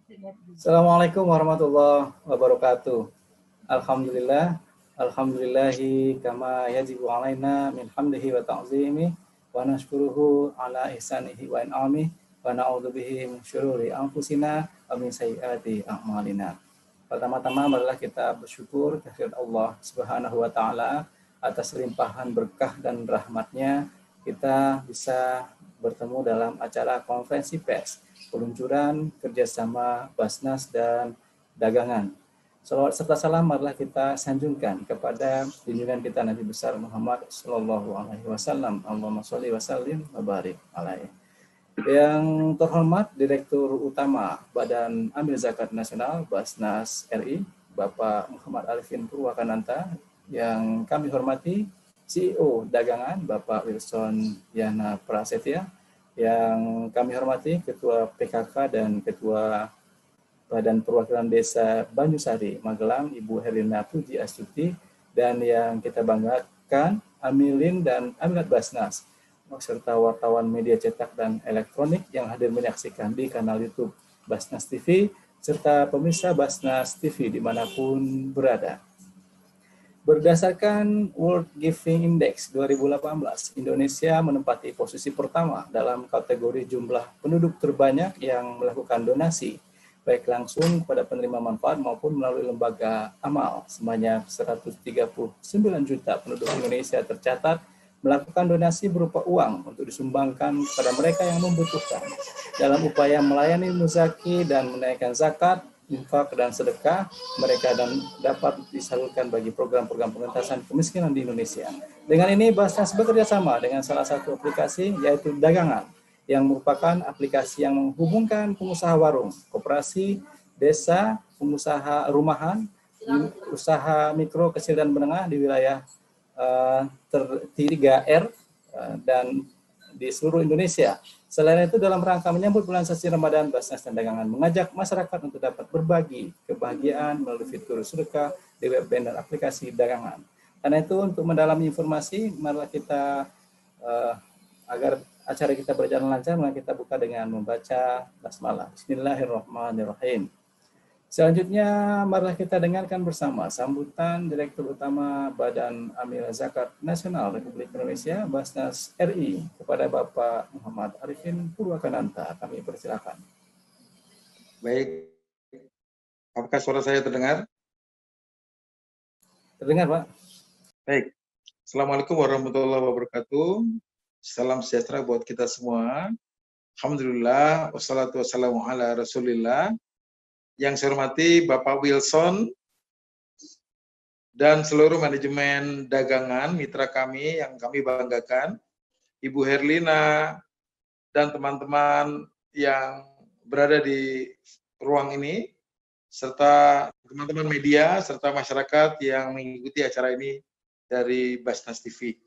Assalamualaikum warahmatullahi wabarakatuh. Alhamdulillah, alhamdulillahi kama yajibu alaina min hamdihi wa ta'zimi wa nashkuruhu ala ihsanihi wa in'ami wa na'udzu bihi min syururi anfusina wa min sayyiati a'malina. Pertama-tama marilah kita bersyukur kehadirat Allah Subhanahu wa taala atas limpahan berkah dan rahmatnya kita bisa bertemu dalam acara konferensi pers peluncuran kerjasama Basnas dan dagangan. Salawat serta salam marilah kita sanjungkan kepada junjungan kita Nabi besar Muhammad Sallallahu Alaihi Wasallam. Allahumma sholli wa sallim wa barik alaihi. Yang terhormat Direktur Utama Badan Amil Zakat Nasional Basnas RI, Bapak Muhammad Arifin Purwakananta. Yang kami hormati CEO Dagangan Bapak Wilson Yana Prasetya. Yang kami hormati Ketua PKK dan Ketua Badan Perwakilan Desa Banyusari, Magelang, Ibu Herlina Puji Astuti, dan yang kita banggakan Amilin dan Amilat Basnas, serta wartawan media cetak dan elektronik yang hadir menyaksikan di kanal YouTube Basnas TV, serta pemirsa Basnas TV dimanapun berada. Berdasarkan World Giving Index 2018, Indonesia menempati posisi pertama dalam kategori jumlah penduduk terbanyak yang melakukan donasi, baik langsung kepada penerima manfaat maupun melalui lembaga amal. Sebanyak 139 juta penduduk Indonesia tercatat melakukan donasi berupa uang untuk disumbangkan kepada mereka yang membutuhkan dalam upaya melayani muzaki dan menaikkan zakat, infak dan sedekah mereka dan dapat disalurkan bagi program-program pengentasan kemiskinan di Indonesia. Dengan ini Basnas bekerja sama dengan salah satu aplikasi yaitu Dagangan, yang merupakan aplikasi yang menghubungkan pengusaha warung, koperasi, desa, pengusaha rumahan, usaha mikro, kecil dan menengah di wilayah 3R dan di seluruh Indonesia. Selain itu, dalam rangka menyambut bulan suci Ramadan, Basnas dan Dagangan mengajak masyarakat untuk dapat berbagi kebahagiaan melalui fitur sedekah di web dan aplikasi Dagangan. Karena itu, untuk mendalami informasi, marilah kita agar acara kita berjalan lancar, maka kita buka dengan membaca basmalah. Bismillahirrahmanirrahim. Selanjutnya, marilah kita dengarkan bersama sambutan Direktur Utama Badan Amil Zakat Nasional Republik Indonesia, Basnas RI, kepada Bapak Muhammad Arifin Purwakananta. Kami persilakan. Baik, apakah suara saya terdengar? Terdengar, Pak. Baik, Assalamualaikum warahmatullahi wabarakatuh. Salam sejahtera buat kita semua. Alhamdulillah, wassalatu wassalamu ala rasulillah. Yang saya hormati Bapak Wilson dan seluruh manajemen dagangan mitra kami yang kami banggakan, Ibu Herlina dan teman-teman yang berada di ruang ini, serta teman-teman media, serta masyarakat yang mengikuti acara ini dari Basnas TV.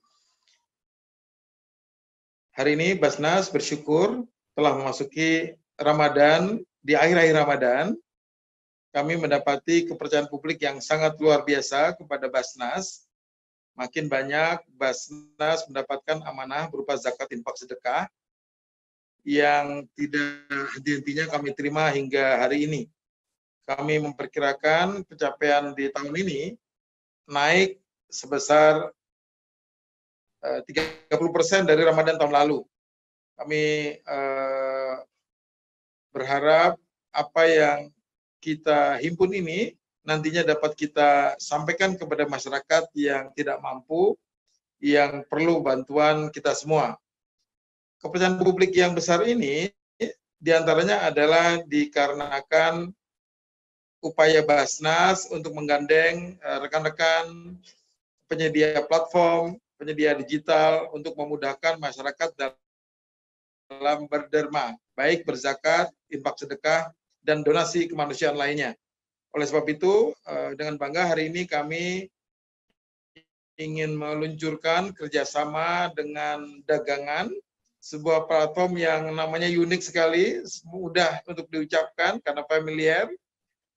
Hari ini Basnas bersyukur telah memasuki Ramadan, di akhir-akhir Ramadan, kami mendapati kepercayaan publik yang sangat luar biasa kepada Basnas. Makin banyak Basnas mendapatkan amanah berupa zakat infak sedekah yang tidak henti-hentinya kami terima hingga hari ini. Kami memperkirakan pencapaian di tahun ini naik sebesar 30% dari Ramadan tahun lalu. Kami berharap apa yang kita himpun ini nantinya dapat kita sampaikan kepada masyarakat yang tidak mampu, yang perlu bantuan kita semua. Kepercayaan publik yang besar ini diantaranya adalah dikarenakan upaya Basnas untuk menggandeng rekan-rekan penyedia platform, penyedia digital untuk memudahkan masyarakat dalam berderma, baik berzakat, infak sedekah, dan donasi kemanusiaan lainnya. Oleh sebab itu, dengan bangga hari ini kami ingin meluncurkan kerjasama dengan Dagangan, sebuah platform yang namanya unik sekali, mudah untuk diucapkan karena familiar,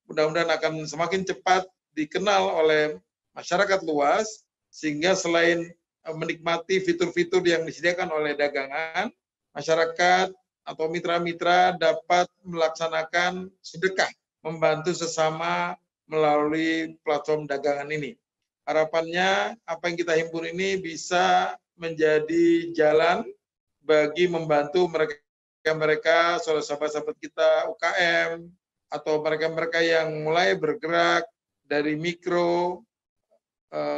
mudah-mudahan akan semakin cepat dikenal oleh masyarakat luas, sehingga selain menikmati fitur-fitur yang disediakan oleh Dagangan, masyarakat atau mitra-mitra dapat melaksanakan sedekah, membantu sesama melalui platform dagangan ini. Harapannya apa yang kita himpun ini bisa menjadi jalan bagi membantu mereka sahabat-sahabat kita UKM atau mereka-mereka yang mulai bergerak dari mikro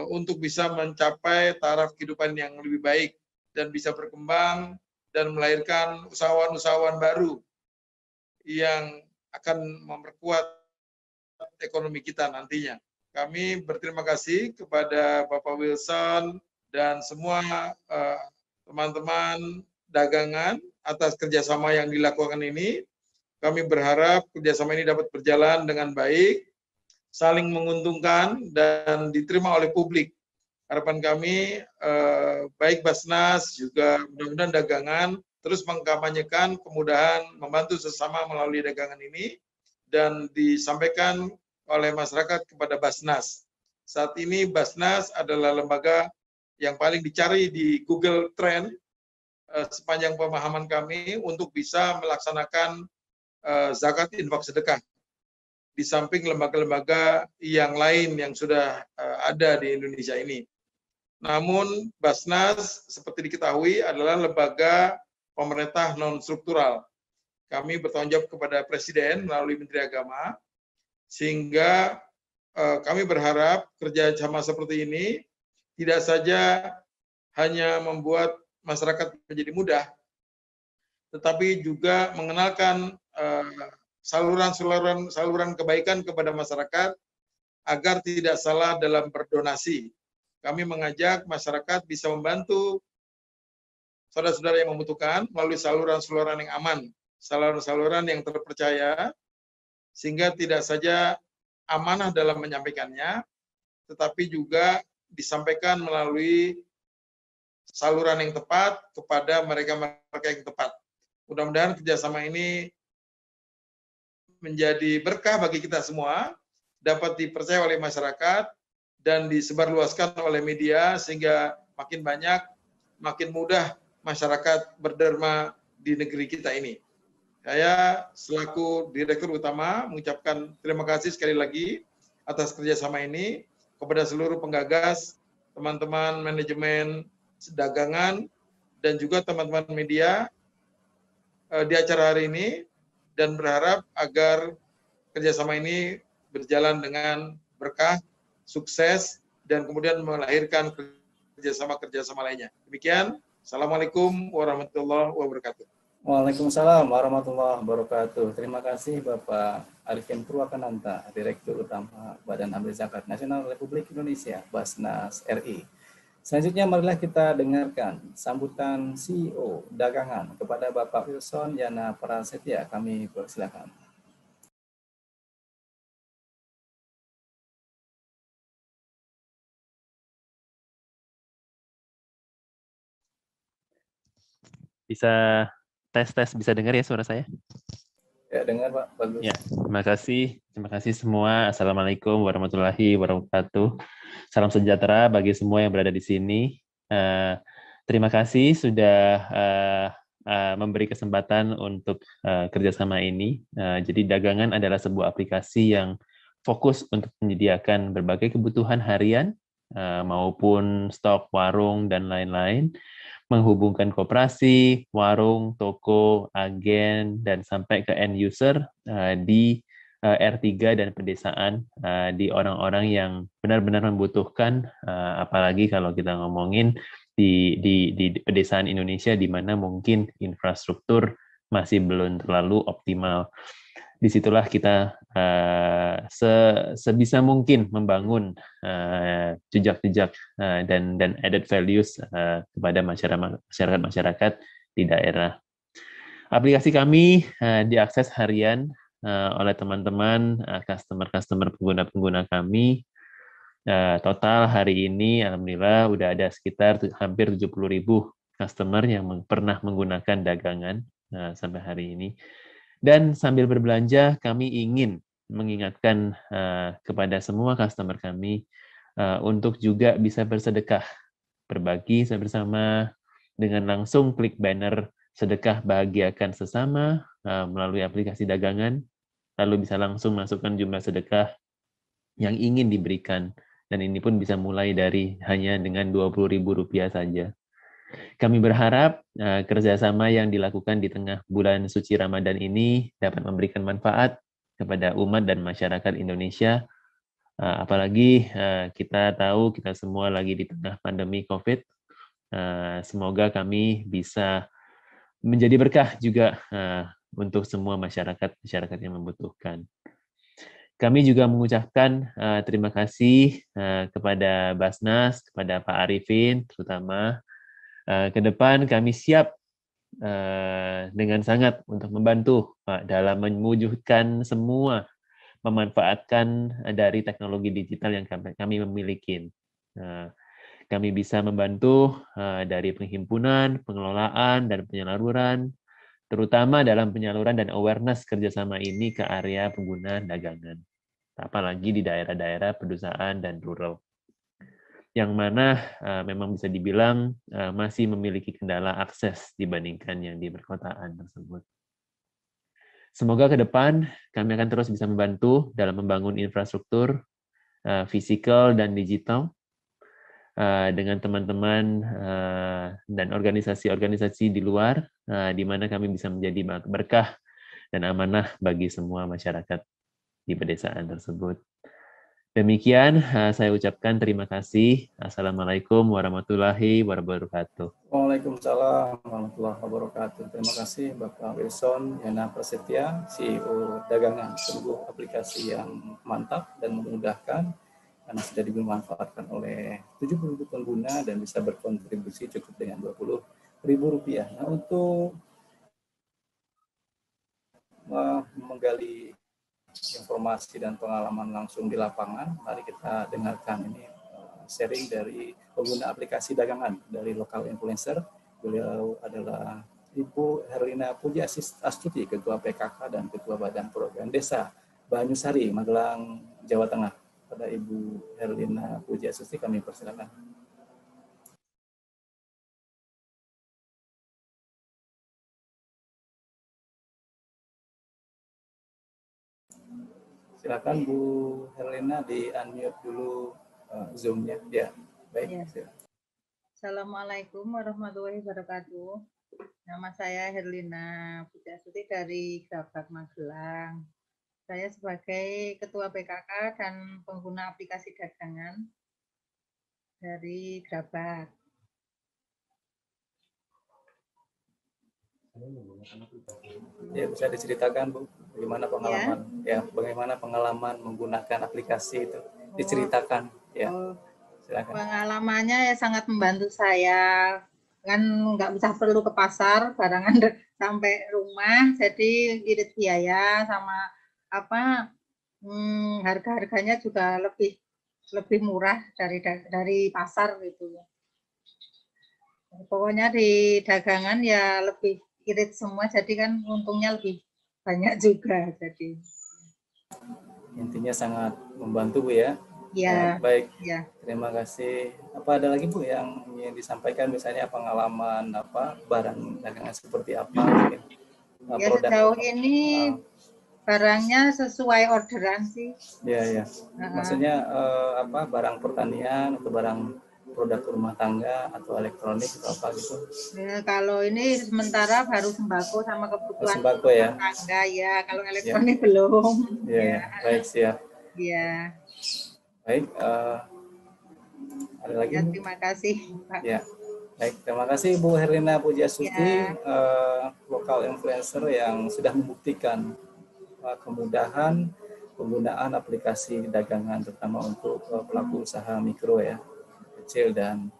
untuk bisa mencapai taraf kehidupan yang lebih baik dan bisa berkembang dan melahirkan usahawan-usahawan baru yang akan memperkuat ekonomi kita nantinya. Kami berterima kasih kepada Bapak Wilson dan semua teman-teman dagangan atas kerjasama yang dilakukan ini. Kami berharap kerjasama ini dapat berjalan dengan baik, saling menguntungkan, dan diterima oleh publik. Harapan kami, baik Basnas, juga mudah-mudahan dagangan, terus mengkampanyekan kemudahan membantu sesama melalui dagangan ini, dan disampaikan oleh masyarakat kepada Basnas. Saat ini Basnas adalah lembaga yang paling dicari di Google Trend sepanjang pemahaman kami untuk bisa melaksanakan zakat infak sedekah di samping lembaga-lembaga yang lain yang sudah ada di Indonesia ini. Namun Basnas seperti diketahui adalah lembaga pemerintah non-struktural. Kami bertanggung jawab kepada Presiden melalui Menteri Agama, sehingga kami berharap kerjasama seperti ini tidak saja hanya membuat masyarakat menjadi mudah, tetapi juga mengenalkan saluran kebaikan kepada masyarakat agar tidak salah dalam berdonasi. Kami mengajak masyarakat bisa membantu saudara-saudara yang membutuhkan melalui saluran-saluran yang aman, saluran-saluran yang terpercaya, sehingga tidak saja amanah dalam menyampaikannya, tetapi juga disampaikan melalui saluran yang tepat kepada mereka-mereka yang tepat. Mudah-mudahan kerjasama ini menjadi berkah bagi kita semua, dapat dipercaya oleh masyarakat, dan disebarluaskan oleh media, sehingga makin banyak, makin mudah masyarakat berderma di negeri kita ini. Saya selaku Direktur Utama mengucapkan terima kasih sekali lagi atas kerjasama ini kepada seluruh penggagas, teman-teman manajemen dagangan, dan juga teman-teman media di acara hari ini, dan berharap agar kerjasama ini berjalan dengan berkah, sukses, dan kemudian melahirkan kerjasama-kerjasama lainnya. Demikian, Assalamualaikum warahmatullahi wabarakatuh. Waalaikumsalam warahmatullahi wabarakatuh. Terima kasih Bapak Arifin Purwakananta, Direktur Utama Badan Amil Zakat Nasional Republik Indonesia, Basnas RI. Selanjutnya marilah kita dengarkan sambutan CEO Dagangan kepada Bapak Wilson Yana Prasetya. Kami persilakan. Bisa tes bisa dengar ya suara saya? Ya, dengar Pak, bagus. Ya, terima kasih semua. Assalamualaikum warahmatullahi wabarakatuh. Salam sejahtera bagi semua yang berada di sini. Terima kasih sudah memberi kesempatan untuk kerjasama ini. Jadi dagangan adalah sebuah aplikasi yang fokus untuk menyediakan berbagai kebutuhan harian maupun stok warung dan lain-lain, menghubungkan koperasi, warung, toko, agen, dan sampai ke end user di R3 dan pedesaan, di orang-orang yang benar-benar membutuhkan, apalagi kalau kita ngomongin di pedesaan Indonesia di mana mungkin infrastruktur masih belum terlalu optimal. Disitulah kita sebisa mungkin membangun jejak-jejak dan added values kepada masyarakat di daerah. Aplikasi kami diakses harian oleh teman-teman customer pengguna kami. Total hari ini alhamdulillah udah ada sekitar hampir 70.000 customer yang pernah menggunakan dagangan sampai hari ini. Dan sambil berbelanja, kami ingin mengingatkan kepada semua customer kami untuk juga bisa bersedekah, berbagi bersama dengan langsung klik banner sedekah bahagiakan sesama melalui aplikasi dagangan, lalu bisa langsung masukkan jumlah sedekah yang ingin diberikan. Dan ini pun bisa mulai dari hanya dengan Rp20.000 saja. Kami berharap kerjasama yang dilakukan di tengah bulan suci Ramadan ini dapat memberikan manfaat kepada umat dan masyarakat Indonesia. Apalagi kita tahu kita semua lagi di tengah pandemi COVID. Semoga kami bisa menjadi berkah juga untuk semua masyarakat yang membutuhkan. Kami juga mengucapkan terima kasih kepada Basnas, kepada Pak Arifin, terutama ke depan kami siap dengan sangat untuk membantu Pak dalam mewujudkan semua memanfaatkan dari teknologi digital yang kami memiliki. Kami bisa membantu dari penghimpunan, pengelolaan, dan penyaluran, terutama dalam penyaluran dan awareness kerjasama ini ke area penggunaan dagangan, apalagi di daerah-daerah pedesaan dan rural, yang mana memang bisa dibilang masih memiliki kendala akses dibandingkan yang di perkotaan tersebut. Semoga ke depan kami akan terus bisa membantu dalam membangun infrastruktur fisikal dan digital dengan teman-teman dan organisasi-organisasi di luar, di mana kami bisa menjadi berkah dan amanah bagi semua masyarakat di pedesaan tersebut. Demikian saya ucapkan terima kasih. Assalamualaikum warahmatullahi wabarakatuh. Waalaikumsalam warahmatullahi wabarakatuh. Terima kasih Bapak Wilson Yana Prasetya, CEO Dagangan. Sungguh aplikasi yang mantap dan memudahkan karena sudah dimanfaatkan oleh 70.000 pengguna dan bisa berkontribusi cukup dengan Rp20.000. Nah, untuk menggali informasi dan pengalaman langsung di lapangan, mari kita dengarkan ini sharing dari pengguna aplikasi dagangan dari lokal influencer. Beliau adalah Ibu Herlina Puji Astuti, Ketua PKK dan Ketua Badan Program Desa Banyusari, Magelang, Jawa Tengah. Pada Ibu Herlina Puji Astuti kami persilakan. Silakan Bu Herlina di-unmute dulu Zoom-nya. Ya, baik. Ya. Assalamualaikum warahmatullahi wabarakatuh. Nama saya Herlina Pujiastuti dari Grabag Magelang. Saya sebagai Ketua PKK dan pengguna aplikasi dagangan dari Grabag. Ya, bisa diceritakan Bu, bagaimana pengalaman bagaimana pengalaman menggunakan aplikasi itu, diceritakan ya. Silakan. Pengalamannya ya sangat membantu saya, kan nggak usah perlu ke pasar, barangan sampai rumah, jadi irit biaya sama harga-harganya juga lebih murah dari pasar gitu. Pokoknya di dagangan ya lebih irit semua, jadi kan untungnya lebih banyak juga. Jadi intinya sangat membantu Bu ya. Ya. Baik. Ya. Terima kasih. Apa ada lagi Bu yang ingin disampaikan, misalnya pengalaman barang dagangan seperti apa? Mungkin, ya sejauh ini barangnya sesuai orderan sih. Ya. Maksudnya barang pertanian atau barang produk rumah tangga atau elektronik atau apa gitu? Ya, kalau ini sementara baru sembako sama kebutuhan sembako ya. Tangga ya, kalau elektronik belum. Ya. Baik, siap. Ya. Baik, ada lagi? Ya, terima kasih Pak. Ya. Baik, terima kasih Bu Herlina Puji Astuti, lokal influencer yang sudah membuktikan kemudahan penggunaan aplikasi dagangan, terutama untuk pelaku usaha mikro ya, kecil dan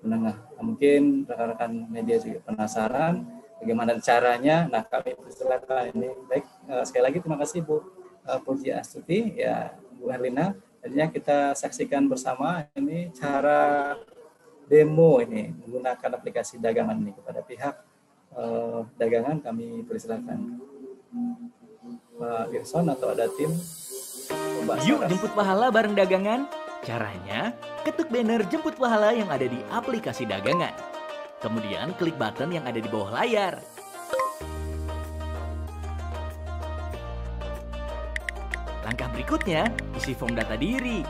menengah. Mungkin rekan-rekan media juga penasaran bagaimana caranya. Nah, kami persilakan ini. Baik, sekali lagi terima kasih Bu Puji Astuti ya, Bu Herlina. Jadinya kita saksikan bersama ini cara demo ini menggunakan aplikasi dagangan ini kepada pihak dagangan. Kami persilakan Pak Wilson atau ada tim. Yuk jemput pahala bareng dagangan. Caranya, ketuk banner jemput pahala yang ada di aplikasi dagangan. Kemudian klik button yang ada di bawah layar. Langkah berikutnya, isi form data diri.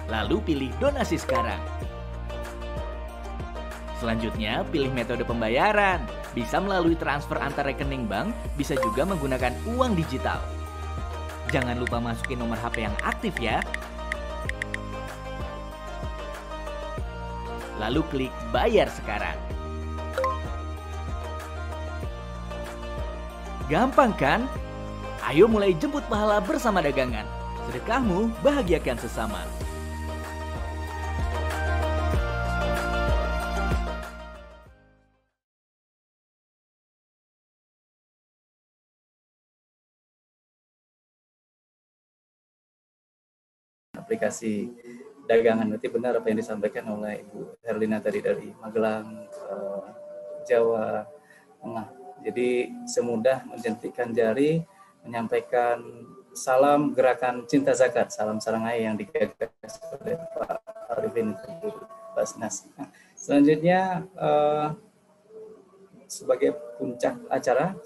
Lalu pilih donasi sekarang. Selanjutnya, pilih metode pembayaran. Bisa melalui transfer antar rekening bank, bisa juga menggunakan uang digital. Jangan lupa masukin nomor HP yang aktif ya. Lalu klik bayar sekarang. Gampang kan? Ayo mulai jemput pahala bersama dagangan. Sedekahmu bahagiakan sesama. Aplikasi dagangan. Berarti benar apa yang disampaikan oleh Ibu Herlina tadi dari Magelang, Jawa Tengah. Jadi semudah menjentikkan jari, menyampaikan salam gerakan cinta zakat, salam sarangai yang digagas oleh Pak Arifin Basnas. Selanjutnya sebagai puncak acara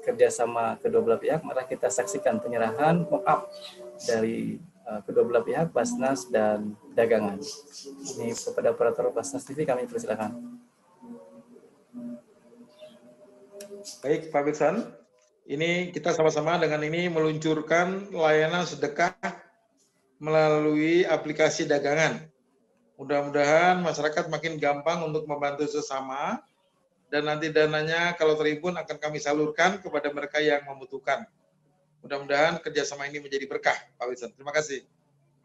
kerjasama kedua belah pihak, mari kita saksikan penyerahan mock-up dari kedua belah pihak, Basnas dan dagangan. Ini kepada operator Basnas TV kami persilakan. Baik, Pak Beksan. Ini kita sama-sama dengan ini meluncurkan layanan sedekah melalui aplikasi dagangan. Mudah-mudahan masyarakat makin gampang untuk membantu sesama, dan nanti dananya kalau terhimpun akan kami salurkan kepada mereka yang membutuhkan. Mudah-mudahan kerjasama ini menjadi berkah, Pak Wilson. Terima kasih.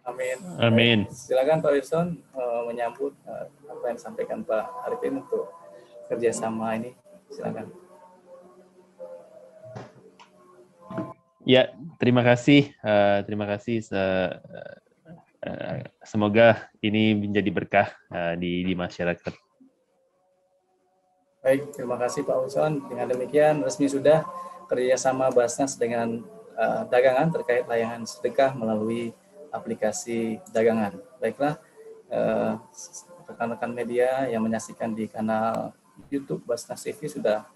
Amin. Amin. Silakan Pak Wilson menyambut apa yang disampaikan Pak Arifin untuk kerjasama ini. Silakan. Ya, terima kasih. Terima kasih. Semoga ini menjadi berkah di masyarakat. Baik, terima kasih Pak Wilson. Dengan demikian resmi sudah kerjasama Basnas dengan dagangan terkait layanan sedekah melalui aplikasi dagangan. Baiklah, rekan-rekan media yang menyaksikan di kanal YouTube Basnas TV sudah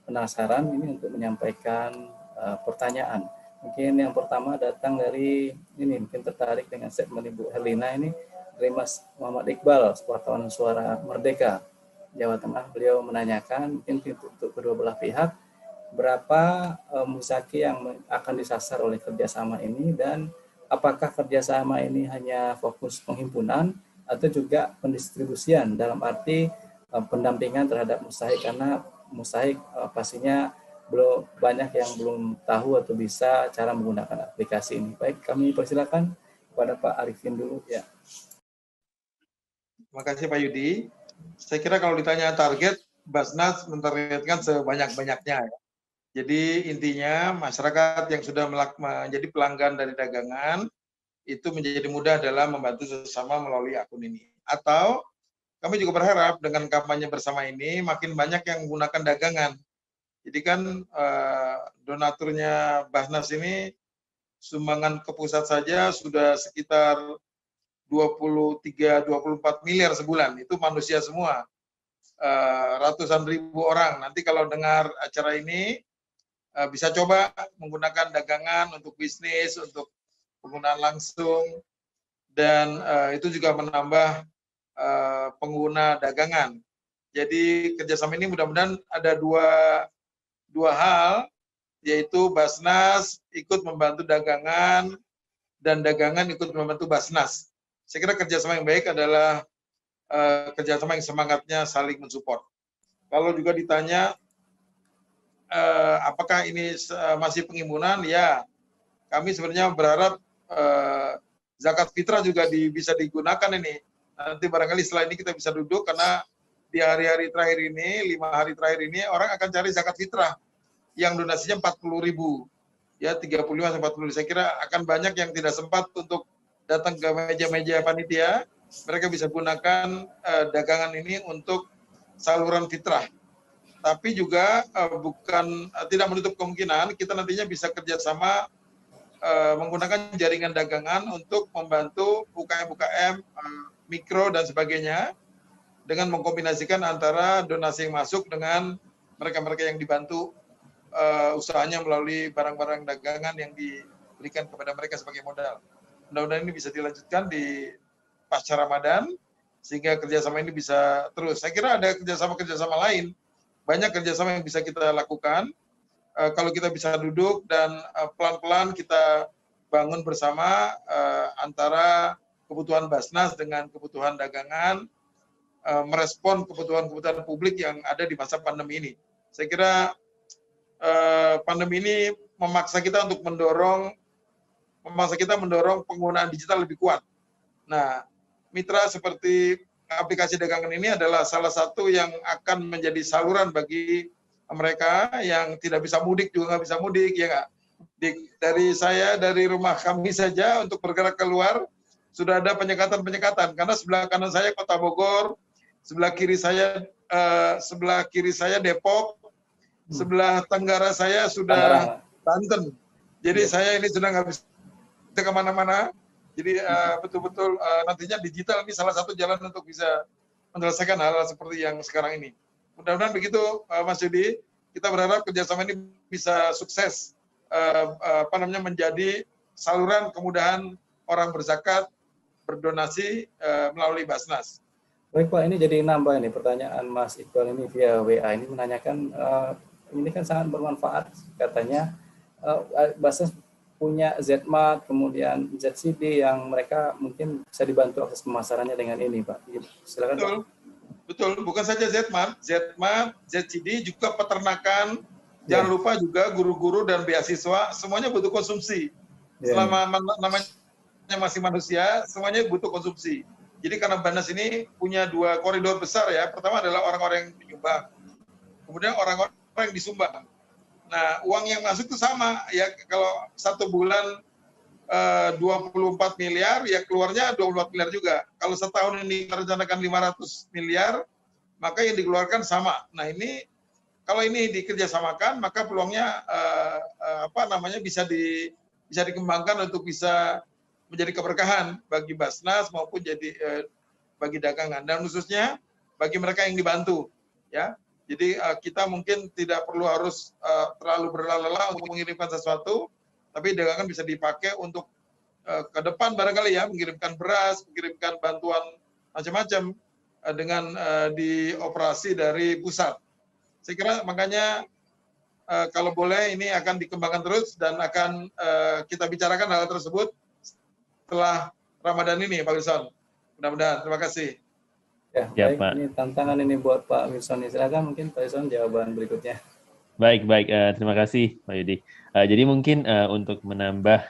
penasaran ini untuk menyampaikan pertanyaan. Mungkin yang pertama datang dari ini, mungkin tertarik dengan segmen Ibu Herlina ini, dari Mas Muhammad Iqbal, wartawan Suara Merdeka Jawa Tengah. Beliau menanyakan mungkin untuk kedua belah pihak, berapa muzaki yang akan disasar oleh kerjasama ini, dan apakah kerjasama ini hanya fokus penghimpunan atau juga pendistribusian dalam arti pendampingan terhadap mustahik, karena mustahik pastinya belum banyak yang belum tahu atau bisa cara menggunakan aplikasi ini. Baik, kami persilakan kepada Pak Arifin dulu ya. Terima kasih Pak Yudi. Saya kira kalau ditanya target, Basnas mentargetkan sebanyak-banyaknya. Jadi intinya masyarakat yang sudah menjadi pelanggan dari dagangan itu menjadi mudah dalam membantu sesama melalui akun ini. Atau kami juga berharap dengan kampanye bersama ini makin banyak yang menggunakan dagangan. Jadi kan donaturnya Basnas ini sumbangan ke pusat saja sudah sekitar 23-24 miliar sebulan. Itu manusia semua. Ratusan ribu orang. Nanti kalau dengar acara ini, bisa coba menggunakan dagangan untuk bisnis, untuk penggunaan langsung, dan itu juga menambah pengguna dagangan. Jadi kerjasama ini mudah-mudahan ada dua hal, yaitu Basnas ikut membantu dagangan dan dagangan ikut membantu Basnas. Saya kira kerjasama yang baik adalah kerjasama yang semangatnya saling mensupport. Kalau juga ditanya apakah ini masih penghimpunan? Ya, kami sebenarnya berharap zakat fitrah juga bisa digunakan ini. Nanti barangkali setelah ini kita bisa duduk, karena di hari-hari terakhir ini, 5 hari terakhir ini, orang akan cari zakat fitrah yang donasinya 40.000, ya 35-40. Saya kira akan banyak yang tidak sempat untuk datang ke meja-meja panitia. Mereka bisa gunakan dagangan ini untuk saluran fitrah. Tapi juga tidak menutup kemungkinan kita nantinya bisa kerjasama menggunakan jaringan dagangan untuk membantu UKM-UKM, mikro dan sebagainya, dengan mengkombinasikan antara donasi yang masuk dengan mereka-mereka yang dibantu usahanya melalui barang-barang dagangan yang diberikan kepada mereka sebagai modal. Mudah-mudahan ini bisa dilanjutkan di pasca Ramadan, sehingga kerjasama ini bisa terus. Saya kira ada kerjasama lain, banyak kerjasama yang bisa kita lakukan. Kalau kita bisa duduk dan pelan-pelan kita bangun bersama antara kebutuhan Basnas dengan kebutuhan dagangan, merespon kebutuhan-kebutuhan publik yang ada di masa pandemi ini. Saya kira pandemi ini memaksa kita untuk mendorong penggunaan digital lebih kuat. Nah, mitra seperti aplikasi dagangan ini adalah salah satu yang akan menjadi saluran bagi mereka yang tidak bisa mudik, juga nggak bisa mudik, ya nggak? Dari rumah kami saja untuk bergerak keluar sudah ada penyekatan, karena sebelah kanan saya Kota Bogor, sebelah kiri saya Depok, sebelah tenggara saya sudah Banten. Jadi saya ini sudah nggak bisa kemana-mana. Jadi betul-betul nantinya digital ini salah satu jalan untuk bisa menyelesaikan hal-hal seperti yang sekarang ini. Mudah-mudahan begitu, Mas Yudi. Kita berharap kerjasama ini bisa sukses, menjadi saluran kemudahan orang berzakat, berdonasi melalui Basnas. Baik Pak, ini jadi nambah ini pertanyaan Mas Iqbal ini via WA ini menanyakan ini kan sangat bermanfaat katanya Basnas punya Zmart kemudian ZCD yang mereka mungkin bisa dibantu akses pemasarannya dengan ini Pak. Silakan Pak. Betul, bukan saja Zmart, ZCD juga peternakan. Jangan lupa juga guru-guru dan beasiswa, semuanya butuh konsumsi. Selama namanya masih manusia, semuanya butuh konsumsi. Jadi karena Basnas ini punya dua koridor besar ya. Pertama adalah orang-orang yang menyumbang, kemudian orang-orang yang disumbang. Nah, uang yang masuk itu sama ya. Kalau satu bulan 24 miliar, ya keluarnya 24 miliar juga. Kalau setahun ini merencanakan 500 miliar, maka yang dikeluarkan sama. Nah ini, kalau ini dikerjasamakan, maka peluangnya bisa dikembangkan untuk bisa menjadi keberkahan bagi Basnas maupun bagi dagangan. Dan khususnya bagi mereka yang dibantu. Ya, jadi kita mungkin tidak perlu harus terlalu berlelah untuk mengirimkan sesuatu, tapi dagangan bisa dipakai untuk ke depan barangkali ya, mengirimkan beras, mengirimkan bantuan macam-macam dengan dioperasi dari pusat. Saya kira makanya kalau boleh ini akan dikembangkan terus dan akan kita bicarakan hal tersebut setelah Ramadan ini, Pak Wilson. Mudah-mudahan. Terima kasih. Ya, baik. Pak. Ini tantangan ini buat Pak Wilson. Silakan mungkin Pak Wilson jawaban berikutnya. Baik. Terima kasih Pak Yudi. Jadi mungkin untuk menambah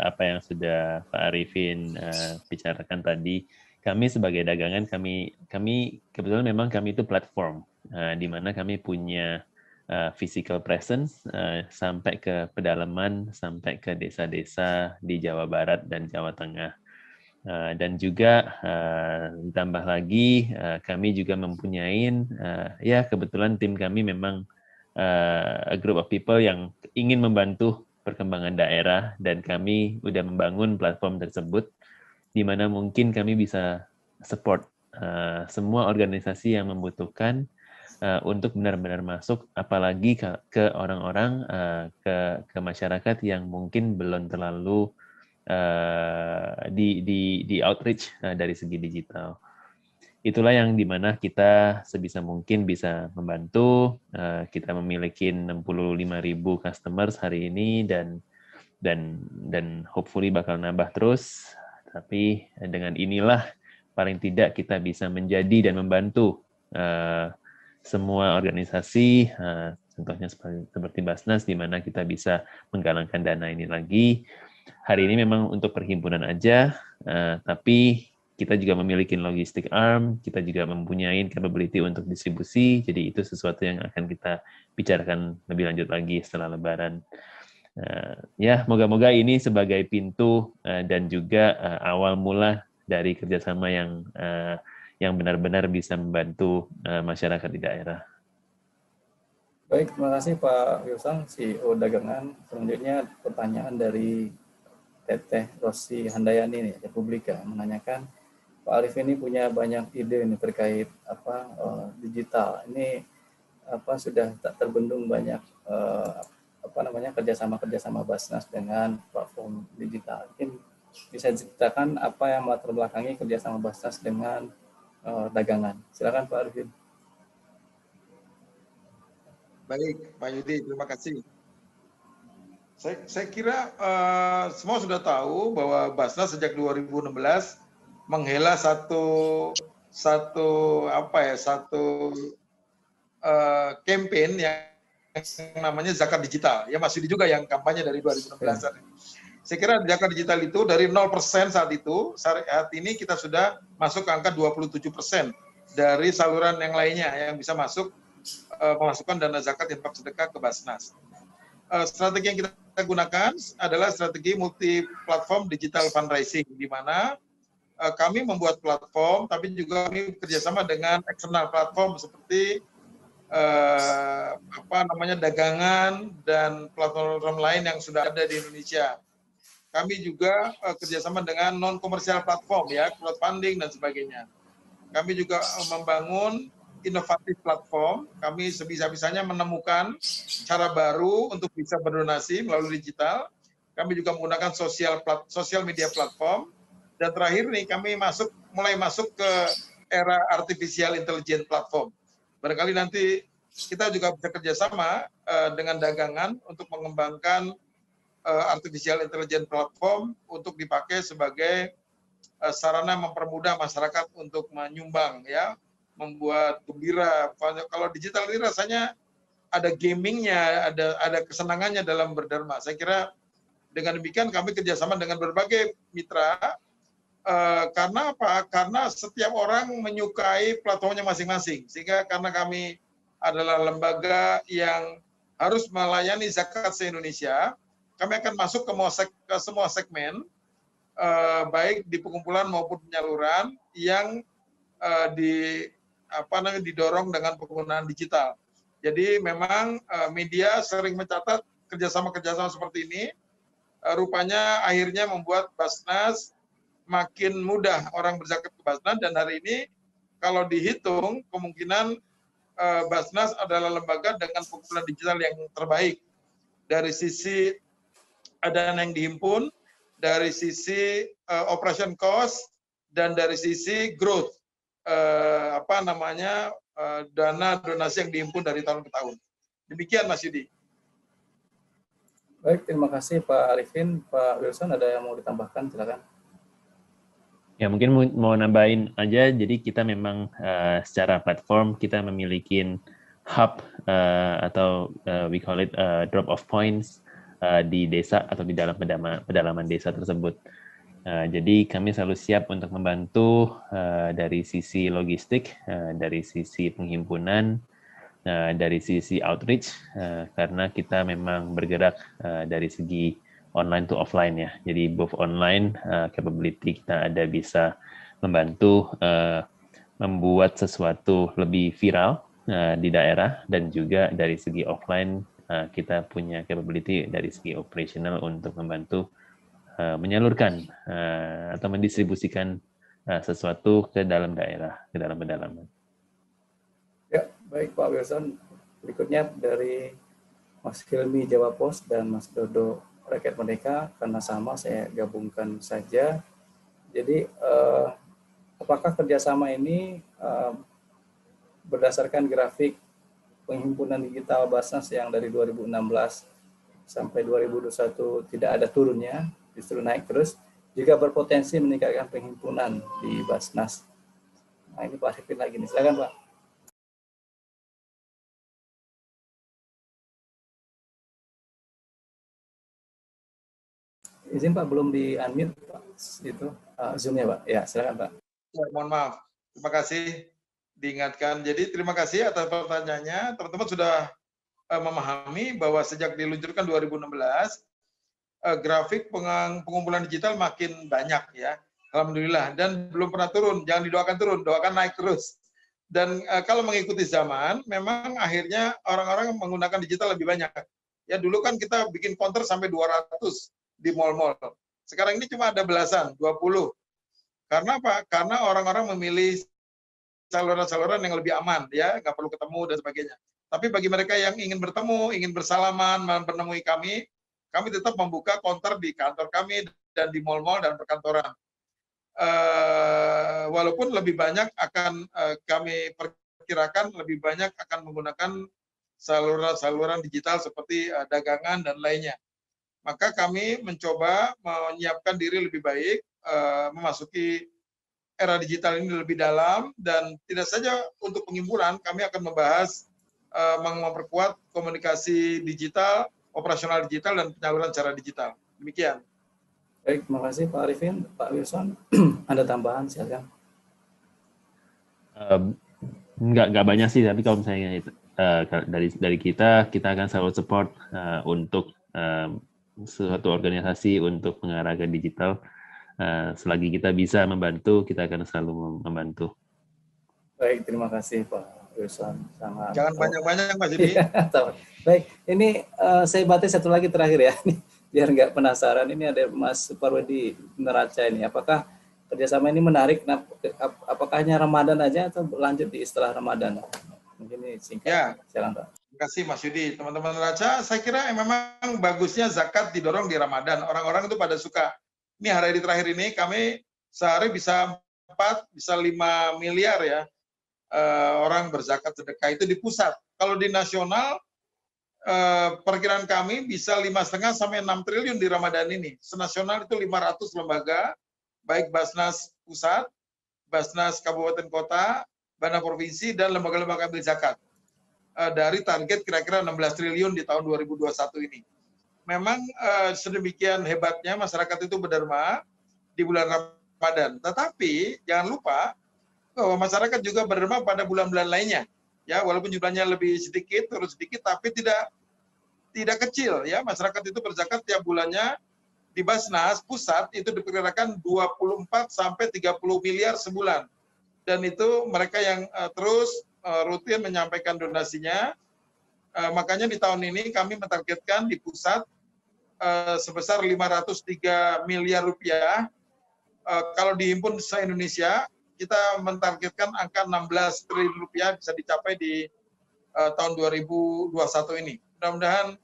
apa yang sudah Pak Arifin bicarakan tadi, kami sebagai dagangan, kami kebetulan memang kami itu platform, di mana kami punya physical presence sampai ke pedalaman, sampai ke desa-desa di Jawa Barat dan Jawa Tengah. Dan juga ditambah lagi kami juga mempunyai, ya kebetulan tim kami memang a group of people yang ingin membantu perkembangan daerah, dan kami udah membangun platform tersebut di mana mungkin kami bisa support semua organisasi yang membutuhkan untuk benar-benar masuk, apalagi ke orang-orang, ke masyarakat yang mungkin belum terlalu di outreach dari segi digital. Itulah yang dimana kita sebisa mungkin bisa membantu. Kita memiliki 65.000 customers hari ini dan hopefully bakal nambah terus. Tapi dengan inilah paling tidak kita bisa menjadi dan membantu semua organisasi, contohnya seperti Basnas, di mana kita bisa menggalangkan dana ini lagi. Hari ini memang untuk perhimpunan aja, tapi kita juga memiliki logistik arm, kita juga mempunyai capability untuk distribusi, jadi itu sesuatu yang akan kita bicarakan lebih lanjut lagi setelah Lebaran. Ya, moga-moga ini sebagai pintu dan juga awal mula dari kerjasama yang benar-benar bisa membantu masyarakat di daerah. Baik, terima kasih Pak Wilson, CEO Dagangan. Selanjutnya pertanyaan dari Teteh Rosi Handayani Republika menanyakan, Pak Arif ini punya banyak ide ini terkait digital. Ini sudah tak terbendung banyak kerjasama Basnas dengan platform digital. Mungkin bisa diceritakan apa yang melatar belakangi kerjasama Basnas dengan dagangan. Silakan Pak Arifin. Baik, Pak Yudi, terima kasih. Saya kira semua sudah tahu bahwa Basnas sejak 2016 menghela satu campaign yang namanya zakat digital. Ya Mas Yudi juga yang kampanye dari 2016-an. Saya kira zakat digital itu dari 0% saat ini kita sudah masuk ke angka 27% dari saluran yang lainnya yang bisa memasukkan dana zakat infak sedekah ke Basnas. Strategi yang kita gunakan adalah strategi multi platform digital fundraising, di mana kami membuat platform, tapi juga kami bekerjasama dengan eksternal platform seperti dagangan dan platform lain yang sudah ada di Indonesia. Kami juga kerjasama dengan non komersial platform, ya, crowdfunding dan sebagainya. Kami juga membangun inovatif platform. Kami sebisa-bisanya menemukan cara baru untuk bisa berdonasi melalui digital. Kami juga menggunakan sosial media platform. Dan terakhir nih kami mulai masuk ke era artificial intelligence platform. Barangkali nanti kita juga bisa kerjasama dengan dagangan untuk mengembangkan artificial intelligence platform untuk dipakai sebagai sarana mempermudah masyarakat untuk menyumbang, ya, membuat gembira. Kalau digital ini rasanya ada gamingnya, ada kesenangannya dalam berderma. Saya kira dengan demikian kami kerjasama dengan berbagai mitra. Karena apa? Karena setiap orang menyukai platformnya masing-masing. Sehingga karena kami adalah lembaga yang harus melayani zakat se-Indonesia, kami akan masuk ke semua segmen, baik di pengumpulan maupun penyaluran yang didorong dengan penggunaan digital. Jadi memang media sering mencatat kerjasama-kerjasama seperti ini, rupanya akhirnya membuat Basnas makin mudah orang berzakat ke Basnas, dan hari ini kalau dihitung kemungkinan Basnas adalah lembaga dengan pengumpulan digital yang terbaik dari sisi dana yang dihimpun, dari sisi operation cost, dan dari sisi growth. Dana donasi yang dihimpun dari tahun ke tahun. Demikian Mas Yudi. Baik, terima kasih Pak Arifin. Pak Wilson, ada yang mau ditambahkan? Silakan. Ya, mungkin mau nambahin aja. Jadi kita memang secara platform kita memiliki hub atau we call it drop off points di desa atau di dalam pedalaman desa tersebut. Jadi kami selalu siap untuk membantu dari sisi logistik, dari sisi penghimpunan, dari sisi outreach, karena kita memang bergerak dari segi online to offline, ya. Jadi both online capability kita ada bisa membantu membuat sesuatu lebih viral di daerah, dan juga dari segi offline kita punya capability dari segi operational untuk membantu menyalurkan atau mendistribusikan sesuatu ke dalam daerah, ke dalam pedalaman. Ya, baik Pak Wilson. Berikutnya dari Mas Hilmi Jawa Pos dan Mas Dodo Rakyat Merdeka, karena sama saya gabungkan saja. Jadi apakah kerjasama ini berdasarkan grafik penghimpunan digital Basnas yang dari 2016 sampai 2021 tidak ada turunnya, justru naik terus, juga berpotensi meningkatkan penghimpunan di Basnas. Nah, ini Pak Arifin lagi nih, silakan Pak. Izin Pak, belum di-unmute Pak, itu Zoom-nya Pak. Ya, silakan Pak. Ya, mohon maaf. Terima kasih diingatkan. Jadi terima kasih atas pertanyaannya. Teman-teman sudah memahami bahwa sejak diluncurkan 2016, grafik pengumpulan digital makin banyak, ya. Alhamdulillah. Dan belum pernah turun. Jangan didoakan turun, doakan naik terus. Dan kalau mengikuti zaman, memang akhirnya orang-orang menggunakan digital lebih banyak. Ya, dulu kan kita bikin counter sampai 200 di mall-mall. Sekarang ini cuma ada belasan, 20. Karena apa? Karena orang-orang memilih saluran-saluran yang lebih aman, ya, nggak perlu ketemu dan sebagainya. Tapi bagi mereka yang ingin bertemu, ingin bersalaman, menemui kami tetap membuka counter di kantor kami dan di mal-mal dan perkantoran. Walaupun lebih banyak akan kami perkirakan lebih banyak akan menggunakan saluran-saluran digital seperti dagangan dan lainnya. Maka kami mencoba menyiapkan diri lebih baik, memasuki era digital ini lebih dalam, dan tidak saja untuk pengimpulan, kami akan membahas memperkuat komunikasi digital, operasional digital, dan penyaluran secara digital. Demikian. Baik, terima kasih Pak Arifin. Pak Wilson, ada tambahan silakan. Nggak banyak sih, tapi kalau misalnya dari kita akan selalu support untuk suatu organisasi untuk mengarah ke digital. Selagi kita bisa membantu, kita akan selalu membantu. Baik, terima kasih Pak Wilson. Jangan banyak-banyak Mas Yudi. Baik, ini saya batas satu lagi terakhir ya, biar nggak penasaran. Ini ada Mas Suparwedi Neraca ini. Apakah kerjasama ini menarik? Nah, apakah hanya Ramadan aja atau lanjut di setelah Ramadan? Mungkin ini singkat. Ya. Silakan Pak. Terima kasih Mas Yudi. Teman-teman neraca, saya kira memang bagusnya zakat didorong di Ramadan. Orang-orang itu pada suka. Ini hari terakhir ini kami sehari bisa 4, bisa 5 miliar ya. Orang berzakat sedekah itu di pusat. Kalau di nasional, perkiraan kami bisa 5,5 sampai 6 triliun di Ramadan ini. Senasional itu 500 lembaga, baik Basnas pusat, Basnas kabupaten kota, Bana provinsi, dan lembaga-lembaga ambil zakat. Dari target kira-kira 16 triliun di tahun 2021 ini. Memang sedemikian hebatnya masyarakat itu berderma di bulan Ramadan. Tetapi jangan lupa bahwa masyarakat juga berderma pada bulan-bulan lainnya. Ya, walaupun jumlahnya lebih sedikit, terus sedikit, tapi tidak kecil. Ya, masyarakat itu berzakat tiap bulannya di Basnas pusat itu diperkirakan 24 sampai 30 miliar sebulan. Dan itu mereka yang terus rutin menyampaikan donasinya. Makanya di tahun ini kami mentargetkan di pusat sebesar 503 miliar rupiah. Kalau dihimpun se-Indonesia, kita mentargetkan angka 16 triliun rupiah bisa dicapai di tahun 2021 ini. Mudah-mudahan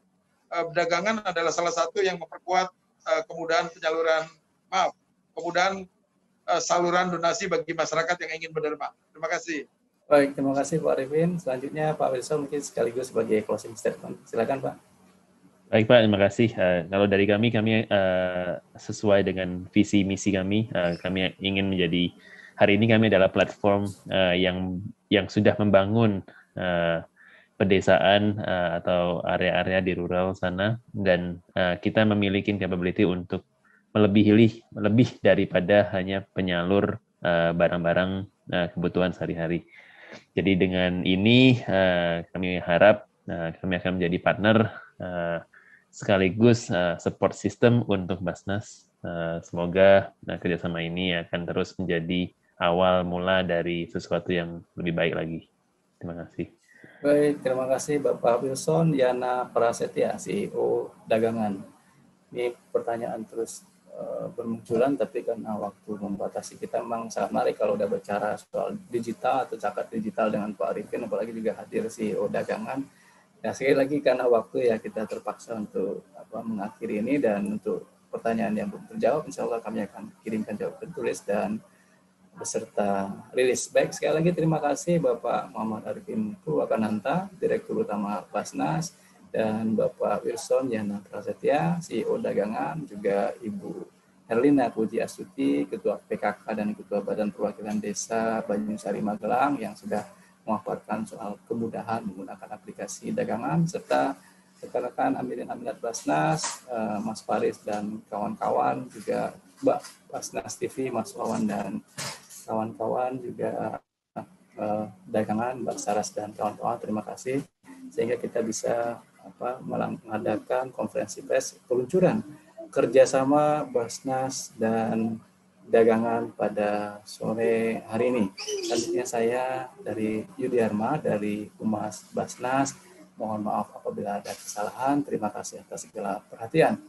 perdagangan adalah salah satu yang memperkuat kemudahan saluran donasi bagi masyarakat yang ingin berderma. Terima kasih. Baik, terima kasih Pak Arifin. Selanjutnya Pak Wilson mungkin sekaligus sebagai closing statement. Silakan Pak. Baik Pak, terima kasih. Kalau dari kami sesuai dengan visi misi kami ingin menjadi, hari ini kami adalah platform yang sudah membangun pedesaan atau area-area di rural sana, dan kita memiliki capability untuk lebih daripada hanya penyalur barang-barang kebutuhan sehari-hari. Jadi dengan ini kami harap kami akan menjadi partner sekaligus support system untuk Basnas. Semoga kerjasama ini akan terus menjadi awal mula dari sesuatu yang lebih baik lagi. Terima kasih. Baik, terima kasih Bapak Wilson Yana Prasetya, CEO Dagangan. Ini pertanyaan terus bermunculan, tapi karena waktu membatasi kita memang sangat menarik kalau udah bicara soal digital atau zakat digital dengan Pak Arifin, apalagi juga hadir CEO Dagangan. Ya, sekali lagi karena waktu ya kita terpaksa untuk mengakhiri ini, dan untuk pertanyaan yang belum terjawab, insya Allah kami akan kirimkan jawaban tertulis dan beserta rilis. Baik, sekali lagi terima kasih Bapak Muhammad Arifin Purwakananta, Direktur Utama Basnas, dan Bapak Wilson Yana Prasetya, CEO Dagangan, juga Ibu Herlina Puji Astuti, Ketua PKK dan Ketua Badan Perwakilan Desa Banyusari Magelang, yang sudah memaparkan soal kemudahan menggunakan aplikasi dagangan, serta rekan-rekan Amilat Basnas, Mas Faris dan kawan-kawan, juga Mbak Basnas TV, Mas Wawan dan kawan-kawan, juga dagangan, Mbak Saras dan kawan-kawan. Terima kasih sehingga kita bisa mengadakan konferensi pers peluncuran kerjasama Basnas dan dagangan pada sore hari ini. Selanjutnya saya dari Yudi Harma dari Humas Basnas, mohon maaf apabila ada kesalahan. Terima kasih atas segala perhatian.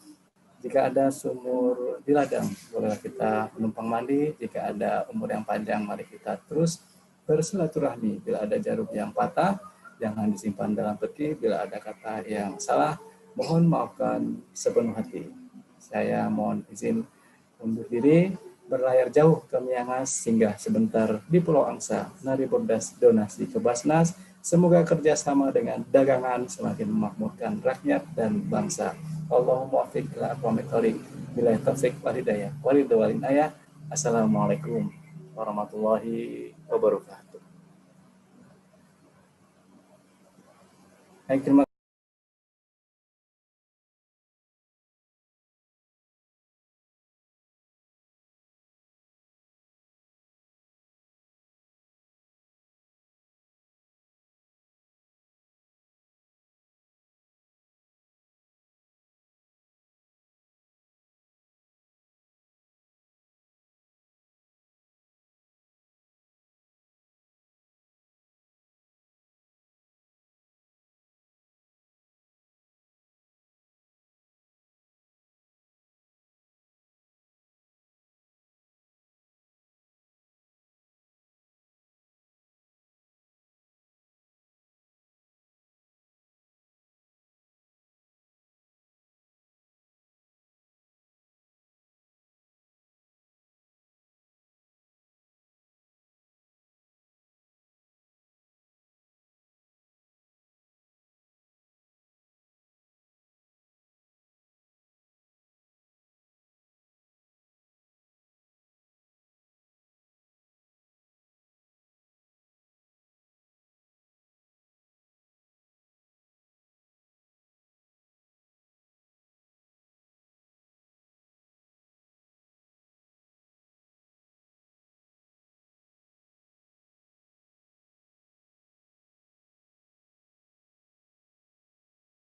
Jika ada sumur di ladang, bolehlah kita menumpang mandi. Jika ada umur yang panjang, mari kita terus bersilaturahmi. Bila ada jarum yang patah, jangan disimpan dalam peti. Bila ada kata yang salah, mohon maafkan sepenuh hati. Saya mohon izin undur diri, berlayar jauh ke Miangas, singgah sebentar di Pulau Angsa, nari bordas donasi ke Basnas. Semoga kerjasama dengan dagangan semakin memakmurkan rakyat dan bangsa. Allahumma wafiq ila aqwamit thoriq, billahi taufiq wal hidayah, walidha wal inayah. Assalamualaikum warahmatullahi wabarakatuh. Baik, terima